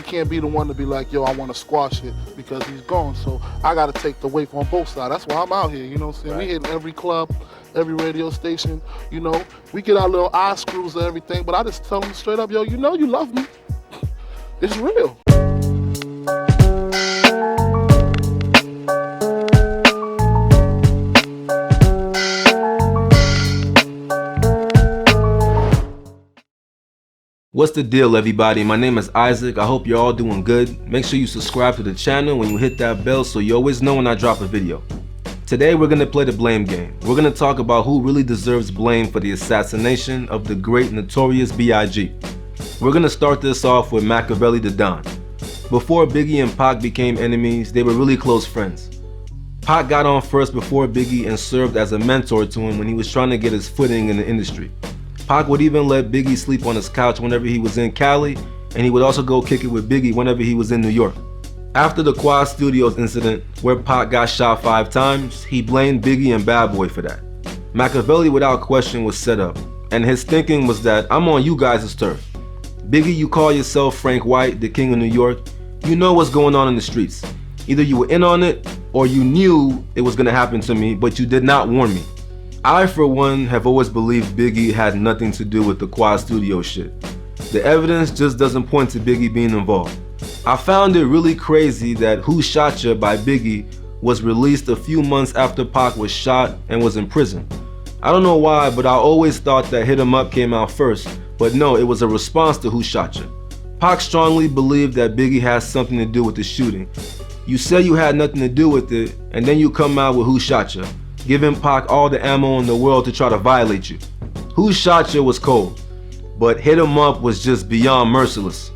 can't be the one to be like, yo, I want to squash it because he's gone. So I got to take the weight on both sides. That's why I'm out here, you know what I'm saying? Right. We hitting every club, every radio station, you know. We get our little eye screws and everything, but I just tell them straight up, yo, you know you love me. It's real. What's the deal, everybody? My name is Isaac. I hope you're all doing good. Make sure you subscribe to the channel when you hit that bell so you always know when I drop a video. Today we're going to play the blame game. We're going to talk about who really deserves blame for the assassination of the great Notorious B.I.G. We're going to start this off with Machiavelli the Don. Before Biggie and Pac became enemies, they were really close friends. Pac got on first before Biggie and served as a mentor to him when he was trying to get his footing in the industry. Pac would even let Biggie sleep on his couch whenever he was in Cali, and he would also go kick it with Biggie whenever he was in New York. After the Quad Studios incident, where Pac got shot 5 times, he blamed Biggie and Bad Boy for that. Machiavelli without question was set up, and his thinking was that I'm on you guys' turf. Biggie, you call yourself Frank White, the king of New York, you know what's going on in the streets. Either you were in on it, or you knew it was gonna happen to me, but you did not warn me. I, for one, have always believed Biggie had nothing to do with the Quad Studio shit. The evidence just doesn't point to Biggie being involved. I found it really crazy that Who Shot Ya by Biggie was released a few months after Pac was shot and was in prison. I don't know why, but I always thought that Hit 'Em Up came out first, but no, it was a response to Who Shot Ya. Pac strongly believed that Biggie has something to do with the shooting. You say you had nothing to do with it, and then you come out with Who Shot Ya, giving Pac all the ammo in the world to try to violate you. Who Shot Ya was cold, but Hit 'Em Up was just beyond merciless.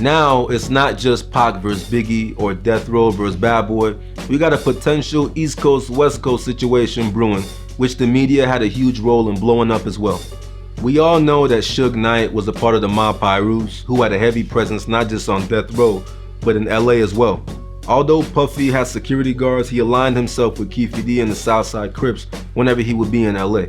Now it's not just Pac versus Biggie or Death Row versus Bad Boy. We got a potential East Coast West Coast situation brewing, which the media had a huge role in blowing up as well. We all know that Suge Knight was a part of the Mob Pirus, who had a heavy presence not just on Death Row, but in LA as well. Although Puffy has security guards, he aligned himself with Keefe D and the Southside Crips whenever he would be in LA.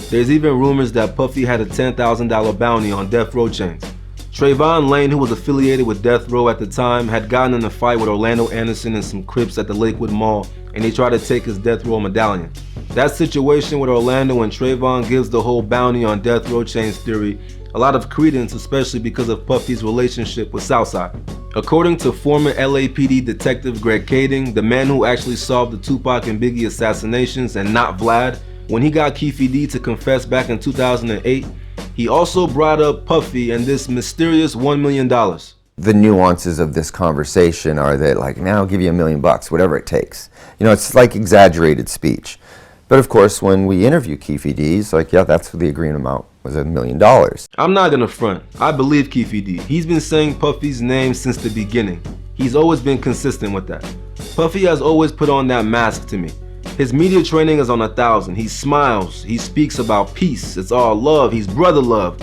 There's even rumors that Puffy had a $10,000 bounty on Death Row chains. Trayvon Lane, who was affiliated with Death Row at the time, had gotten in a fight with Orlando Anderson and some Crips at the Lakewood Mall, and they tried to take his Death Row medallion. That situation with Orlando and Trayvon gives the whole bounty on Death Row chains theory a lot of credence, especially because of Puffy's relationship with Southside. According to former LAPD detective Greg Kading, the man who actually solved the Tupac and Biggie assassinations and not Vlad, when he got Keefe D to confess back in 2008, he also brought up Puffy and this mysterious $1 million. The nuances of this conversation are that, like, now I'll give you $1 million, whatever it takes. You know, it's like exaggerated speech. But of course, when we interview Keefe D, it's like, yeah, that's what the agreement amount was, $1 million. I'm not gonna front. I believe Keefe D. He's been saying Puffy's name since the beginning. He's always been consistent with that. Puffy has always put on that mask to me. His media training is on 1,000. He smiles. He speaks about peace. It's all love. He's brother love.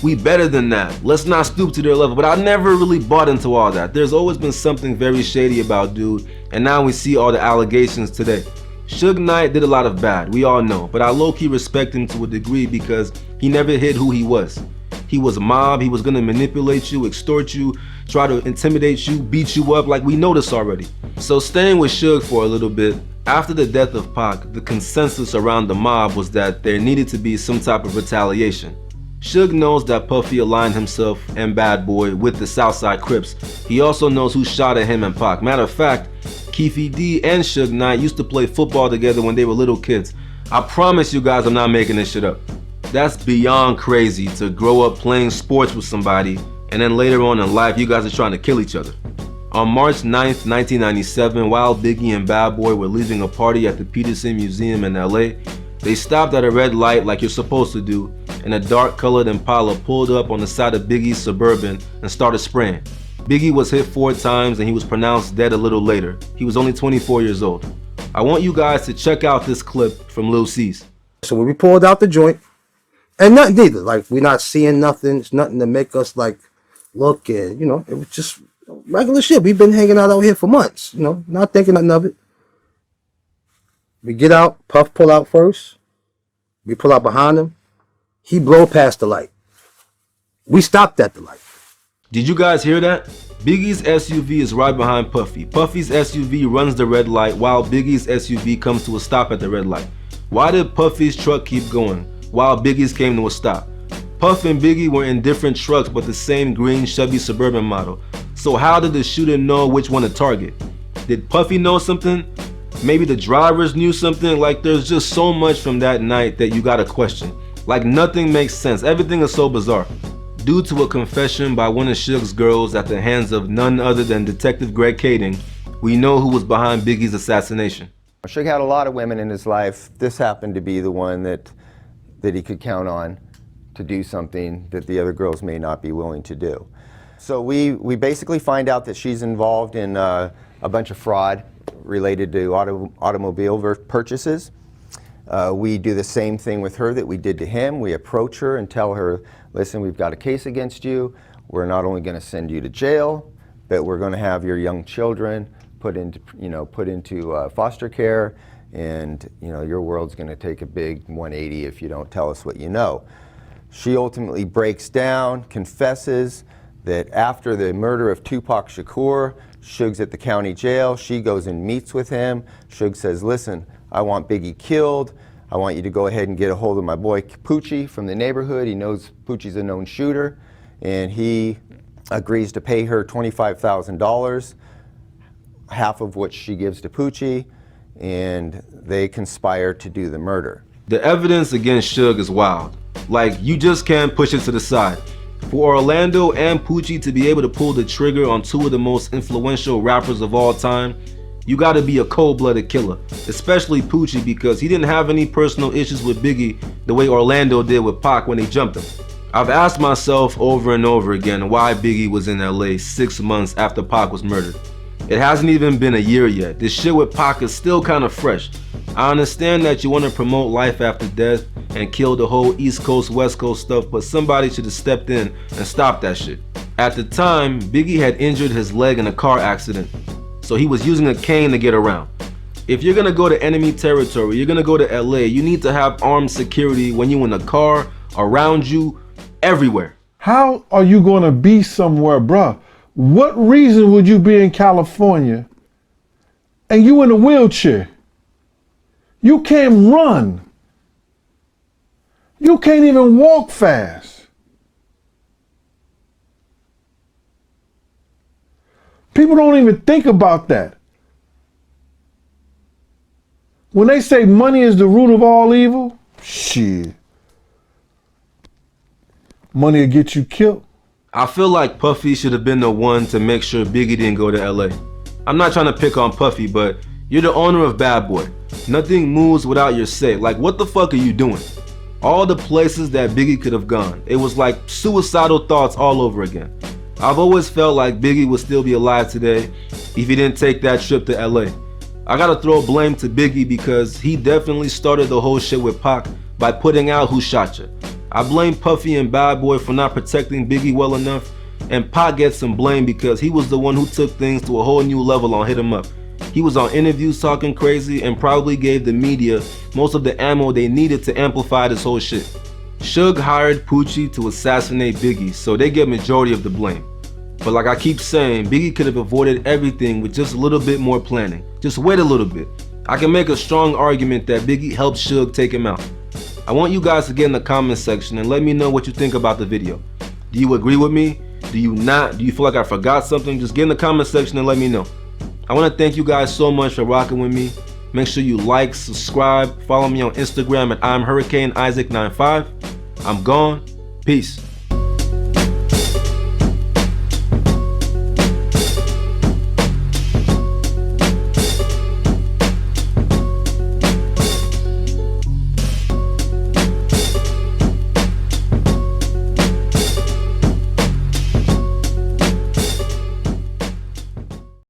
We better than that. Let's not stoop to their level. But I never really bought into all that. There's always been something very shady about dude, and now we see all the allegations today. Suge Knight did a lot of bad, we all know, but I low-key respect him to a degree because he never hid who he was. He was a mob. He was gonna manipulate you, extort you, try to intimidate you, beat you up, like we know this already. So staying with Suge for a little bit, after the death of Pac, the consensus around the mob was that there needed to be some type of retaliation. Suge knows that Puffy aligned himself and Bad Boy with the Southside Crips. He also knows who shot at him and Pac. Matter of fact, Keefe D and Suge Knight used to play football together when they were little kids. I promise you guys I'm not making this shit up. That's beyond crazy to grow up playing sports with somebody and then later on in life you guys are trying to kill each other. On March 9th, 1997, while Biggie and Bad Boy were leaving a party at the Peterson Museum in LA, they stopped at a red light like you're supposed to do, and a dark colored Impala pulled up on the side of Biggie's Suburban and started spraying. Biggie was hit 4 times and he was pronounced dead a little later. He was only 24 years old. I want you guys to check out this clip from Lil C's. So when we pulled out the joint, and nothing either, like we're not seeing nothing, it's nothing to make us like look at, you know, it was just regular shit. We've been hanging out here for months, you know, not thinking nothing of it. We get out, Puff pull out first. We pull out behind him. He blow past the light. We stopped at the light. Did you guys hear that? Biggie's SUV is right behind Puffy. Puffy's SUV runs the red light while Biggie's SUV comes to a stop at the red light. Why did Puffy's truck keep going while Biggie's came to a stop? Puff and Biggie were in different trucks but the same green Chevy Suburban model. So how did the shooter know which one to target? Did Puffy know something? Maybe the drivers knew something? Like, there's just so much from that night that you gotta question. Like, nothing makes sense. Everything is so bizarre. Due to a confession by one of Suge's girls at the hands of none other than Detective Greg Kading, we know who was behind Biggie's assassination. Suge had a lot of women in his life. This happened to be the one that he could count on to do something that the other girls may not be willing to do. So we basically find out that she's involved in a bunch of fraud related to automobile purchases. We do the same thing with her that we did to him. We approach her and tell her, listen, we've got a case against you. We're not only going to send you to jail, but we're going to have your young children put into foster care, and your world's going to take a big 180 if you don't tell us what you know. She ultimately breaks down, confesses that after the murder of Tupac Shakur, Suge's at the county jail. She goes and meets with him. Suge says, listen, I want Biggie killed. I want you to go ahead and get a hold of my boy Poochie from the neighborhood. He knows Poochie's a known shooter, and he agrees to pay her $25,000, half of which she gives to Poochie, and they conspire to do the murder. The evidence against Suge is wild. Like, you just can't push it to the side. For Orlando and Poochie to be able to pull the trigger on two of the most influential rappers of all time, you gotta be a cold-blooded killer, especially Poochie, because he didn't have any personal issues with Biggie the way Orlando did with Pac when they jumped him. I've asked myself over and over again why Biggie was in LA 6 months after Pac was murdered. It hasn't even been a year yet. This shit with Pac is still kind of fresh. I understand that you want to promote life after death and kill the whole East Coast, West Coast stuff, but somebody should have stepped in and stopped that shit. At the time, Biggie had injured his leg in a car accident, so he was using a cane to get around. If you're gonna go to enemy territory, you're gonna go to LA, you need to have armed security when you're in a car, around you, everywhere. How are you gonna be somewhere, bruh? What reason would you be in California and you in a wheelchair? You can't run. You can't even walk fast. People don't even think about that. When they say money is the root of all evil, shit. Money will get you killed. I feel like Puffy should have been the one to make sure Biggie didn't go to LA. I'm not trying to pick on Puffy, but you're the owner of Bad Boy. Nothing moves without your say. Like, what the fuck are you doing? All the places that Biggie could have gone, it was like suicidal thoughts all over again. I've always felt like Biggie would still be alive today if he didn't take that trip to LA. I gotta throw blame to Biggie because he definitely started the whole shit with Pac by putting out Who Shot Ya. I blame Puffy and Bad Boy for not protecting Biggie well enough, and Pac gets some blame because he was the one who took things to a whole new level on Hit 'Em Up. He was on interviews talking crazy and probably gave the media most of the ammo they needed to amplify this whole shit. Suge hired Poochie to assassinate Biggie, so they get majority of the blame. But like I keep saying, Biggie could have avoided everything with just a little bit more planning. Just wait a little bit. I can make a strong argument that Biggie helped Suge take him out. I want you guys to get in the comment section and let me know what you think about the video. Do you agree with me? Do you not? Do you feel like I forgot something? Just get in the comment section and let me know. I want to thank you guys so much for rocking with me. Make sure you like, subscribe, follow me on Instagram at I'm Hurrikane Isaac 95. I'm gone. Peace.